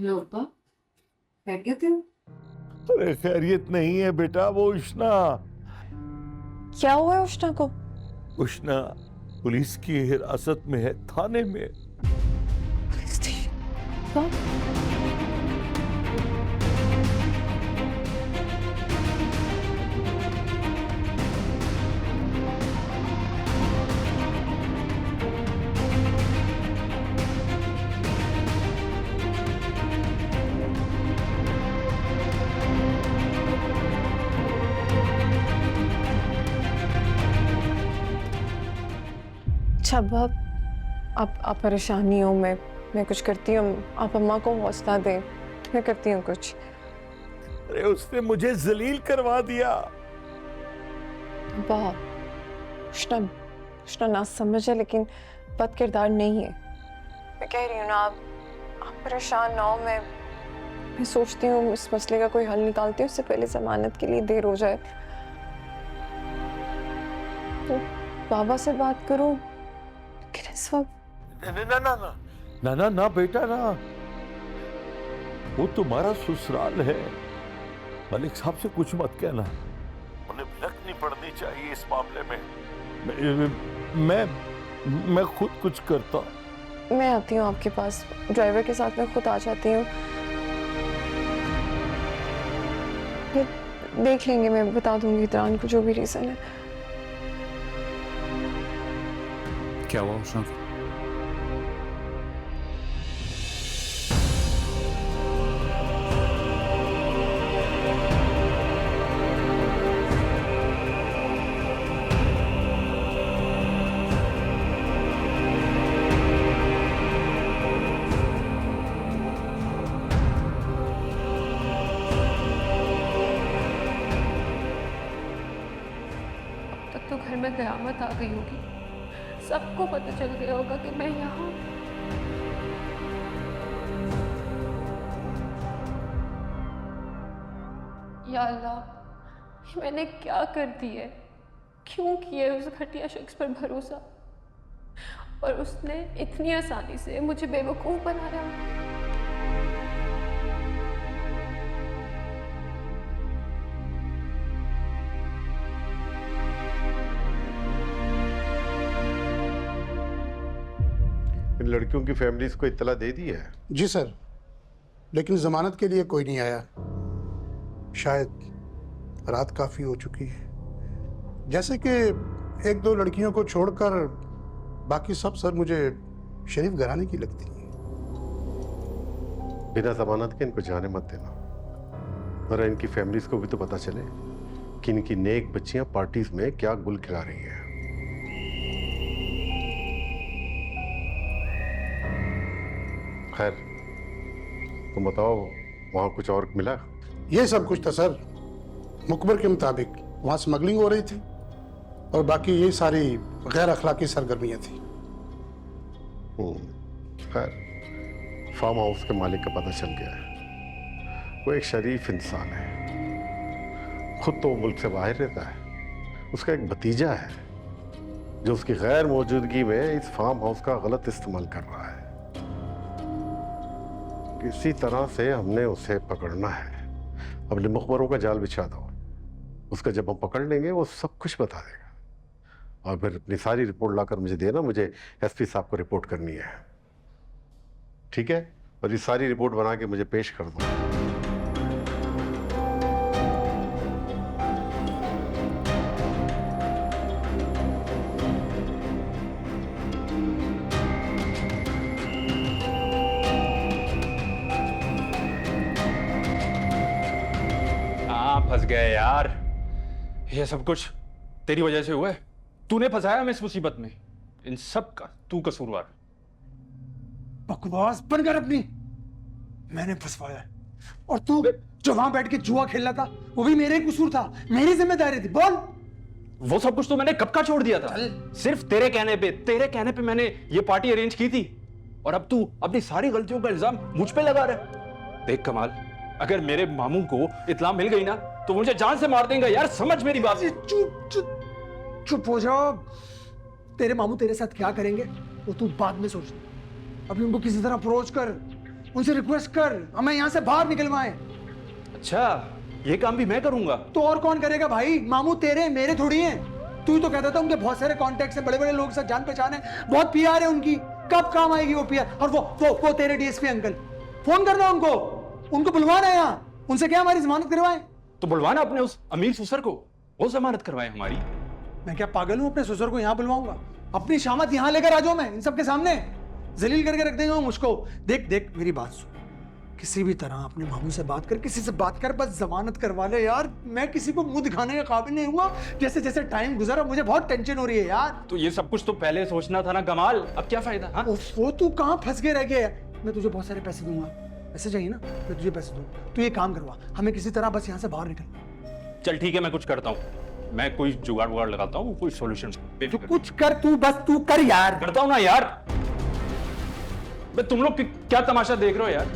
Hello अब्बा, खैरियत है? अरे खैरियत नहीं है बेटा, वो उष्णा। क्या हुआ है उष्णा को? उष्णा पुलिस की हिरासत में है, थाने में। Police station? कब? अच्छा अब्बा, आप परेशान नहीं हो। मैं कुछ करती हूँ। आप अम्मा को हौसला दें, मैं करती हूँ कुछ। अरे उसने मुझे जलील करवा दिया। अब्बा, उष्णा उष्णा ना समझ है, लेकिन बद किरदार नहीं है। मैं कह रही हूँ ना, आप परेशान ना हो। मैं सोचती हूँ इस मसले का कोई हल निकालती हूँ, उससे पहले जमानत के लिए देर हो जाए। तो बाबा से बात करूँ, लेकिन इस वक्त ना ना ना ना ना ना ना बेटा ना, वो तुम्हारा ससुराल है। मलिक साहब से कुछ मत कहना, उन्हें भनक नहीं पड़नी चाहिए इस मामले में। मैं खुद कुछ करता। मैं आती हूँ आपके पास, ड्राइवर के साथ मैं खुद आ जाती हूँ। फिर देख लेंगे, मैं बता दूंगी इतरान को जो भी रीजन है। क्या हुआ उष्णा को? तब तो घर में कयामत आ गई होगी। सबको पता चल गया होगा कि मैं यहाँ हूँ। या अल्लाह, ये मैंने क्या कर दी है? क्यों किया है उस घटिया शख्स पर भरोसा, और उसने इतनी आसानी से मुझे बेवकूफ़ बनाया। इन लड़कियों की फैमिलीज को इत्तला दे दी है? जी सर, लेकिन जमानत के लिए कोई नहीं आया। शायद रात काफी हो चुकी है। जैसे कि एक दो लड़कियों को छोड़कर बाकी सब सर मुझे शरीफ घराने की लगती है। बिना जमानत के इनको जाने मत देना, जरा इनकी फैमिलीज को भी तो पता चले कि इनकी नेक बच्चियां पार्टीज में क्या गुल खिला रही हैं। खैर, तुम बताओ, वहां कुछ और मिला? ये सब कुछ था सर। मुखबर के मुताबिक वहां स्मगलिंग हो रही थी, और बाकी ये सारी गैर अखलाकी सरगर्मियां थी। खैर, फार्म हाउस के मालिक का पता चल गया है। वो एक शरीफ इंसान है, खुद तो मुल्क से बाहर रहता है। उसका एक भतीजा है जो उसकी गैर मौजूदगी में इस फार्म हाउस का गलत इस्तेमाल कर रहा है। किसी तरह से हमने उसे पकड़ना है। अपने मुखबरों का जाल बिछा दो, उसका जब हम पकड़ लेंगे वो सब कुछ बता देगा। और फिर अपनी सारी रिपोर्ट लाकर मुझे देना, मुझे एसपी साहब को रिपोर्ट करनी है, ठीक है? और ये सारी रिपोर्ट बना के मुझे पेश कर दो। फंस गए यार। ये सब कुछ तेरी वजह से हुआ है। तूने फंसाया हमें इस मुसीबत में। इन सब का तू कसूरवार। बकवास बंद कर अपनी। मैंने फंसवाया है, और तू जो वहां बैठ के जुआ खेल रहा था वो भी मेरे कसूर था, मेरी जिम्मेदारी थी। बोल। वो सब कुछ तो मैंने कब का छोड़ दिया था। सिर्फ तेरे कहने पे मैंने ये पार्टी अरेंज की थी, और अब तू अपनी सारी गलतियों का इल्जाम मुझ पे लगा रहा है। देख कमाल, अगर मेरे मामू को इत्तला मिल गई ना तो मुझे जान से मार देंगे यार। समझ मेरी बात। चुप हो जाओ। तेरे मामू तेरे साथ क्या करेंगे वो तू बाद में सोच। अभी उनको किसी तरह अप्रोच कर, उनसे रिक्वेस्ट कर हमें यहाँ से बाहर निकलवाएं। अच्छा, ये काम भी मैं करूंगा? तो और कौन करेगा भाई? मामू तेरे मेरे थोड़ी हैं। तू ही तो कहता था उनके बहुत सारे कॉन्टेक्ट्स हैं, बड़े बड़े लोग से जान पहचान है, बहुत पीआर है उनकी। कब काम आएगी वो पीआर? और वो तेरे डीएसपी अंकल, फोन करना उनको बुलवाना है यहाँ। उनसे क्या हमारी जमानत करवाएं? तो बुलवाना अपने उस अमीर ससुर को, वो जमानत करवाए हमारी। मैं क्या पागल हूँ अपने ससुर को यहाँ बुलवाऊंगा? अपनी शामत यहाँ लेकर आ जाऊं मैं इन सबके सामने? जलील करके रख देंगे मुझको। देख मेरी बात सुन, किसी भी तरह अपने मामू से बात कर, किसी से बात कर, बस जमानत करवा ले यार। मैं किसी को मुंह दिखाने के काबिल नहीं हुआ। जैसे जैसे टाइम गुजरा मुझे बहुत टेंशन हो रही है यार। तो ये सब कुछ तो पहले सोचना था ना कमाल, अब क्या फायदा? हाँ? वो तू कहाँ फंस के रह गया? मैं तुझे बहुत सारे पैसे दूंगा, पैसे चाहिए ना, मैं तुझे पैसे दूंगा। तू ये काम करवा, हमें किसी तरह बस यहाँ से बाहर निकल। चल ठीक है, मैं कुछ करता हूँ, मैं कोई जुगाड़ वुगाड़ लगाता हूँ, कोई सॉल्यूशन। तू कुछ कर, तू कर यार। करता हूँ ना यार। तुम लोग क्या तमाशा देख रहे हो यार?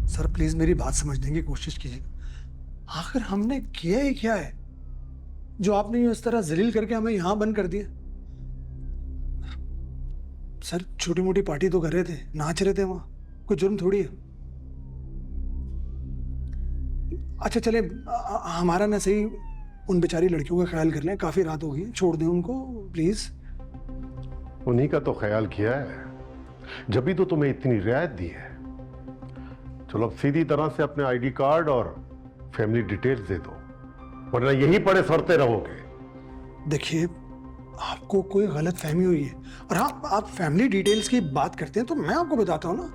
सर प्लीज मेरी बात समझने की कोशिश कीजिए। आखिर हमने किया ही क्या है जो आपने इस तरह जलील करके हमें यहां बंद कर दिया? सर छोटी मोटी पार्टी तो कर रहे थे, नाच रहे थे वहां, कोई जुर्म थोड़ी है। अच्छा चले, हमारा ना सही उन बेचारी लड़कियों का ख्याल कर लें, काफी रात हो गई, छोड़ दें उनको प्लीज। उन्हीं का तो ख्याल किया है, जब भी तो तुम्हें इतनी रियायत दी है। चलो अब सीधी तरह से अपने आईडी कार्ड और फैमिली डिटेल्स दे दो, वरना यहीं पड़े सड़ते रहोगे। देखिए आपको कोई गलत फहमी हुई है, और हाँ आप फैमिली डिटेल्स की बात करते हैं तो मैं आपको बताता हूं ना,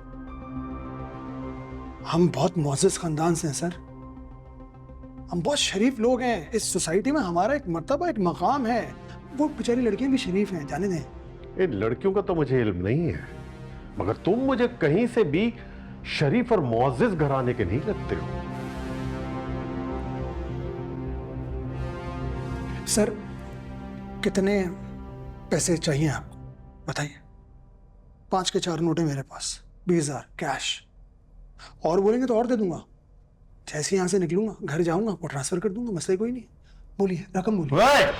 हम बहुत मुअज़्ज़ज़ खानदान से हैं सर, हम बहुत शरीफ लोग हैं। इस सोसाइटी में हमारा एक मर्तबा, एक मकाम है। वो बेचारी लड़कियां भी शरीफ हैं, जाने दें। इन लड़कियों का तो मुझे इल्म नहीं है, मगर तुम मुझे कहीं से भी शरीफ और मुअज़्ज़ज़ घराने के नहीं लगते हो। सर कितने पैसे चाहिए आपको बताइए? 5 के 4 नोट है मेरे पास, 20,000 कैश, और बोलेंगे तो और दे दूंगा। जैसे यहां से निकलूंगा घर जाऊंगा आपको ट्रांसफर कर दूंगा, मसला कोई नहीं। बोलिए रकम बोलिए।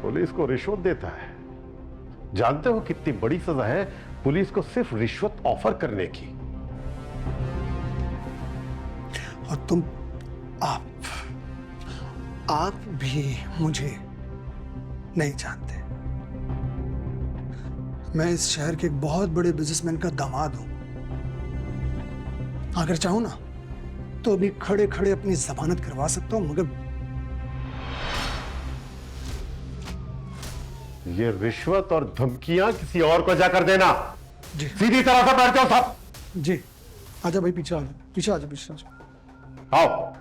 पुलिस को रिश्वत देता है, जानते हो कितनी बड़ी सजा है पुलिस को सिर्फ रिश्वत ऑफर करने की। और तुम आप भी मुझे नहीं जानते। मैं इस शहर के एक बहुत बड़े बिजनेसमैन का दामाद हूं। अगर चाहूं ना तो अभी खड़े खड़े अपनी जमानत करवा सकता हूं, मगर ये रिश्वत और धमकियां किसी और को जाकर देना। जी सीधी तरह से बैठ जाओ सब। जी, आजा भाई, पीछे आ जाओ, पीछे आ जाओ, पीछे आ जाओ। आओ।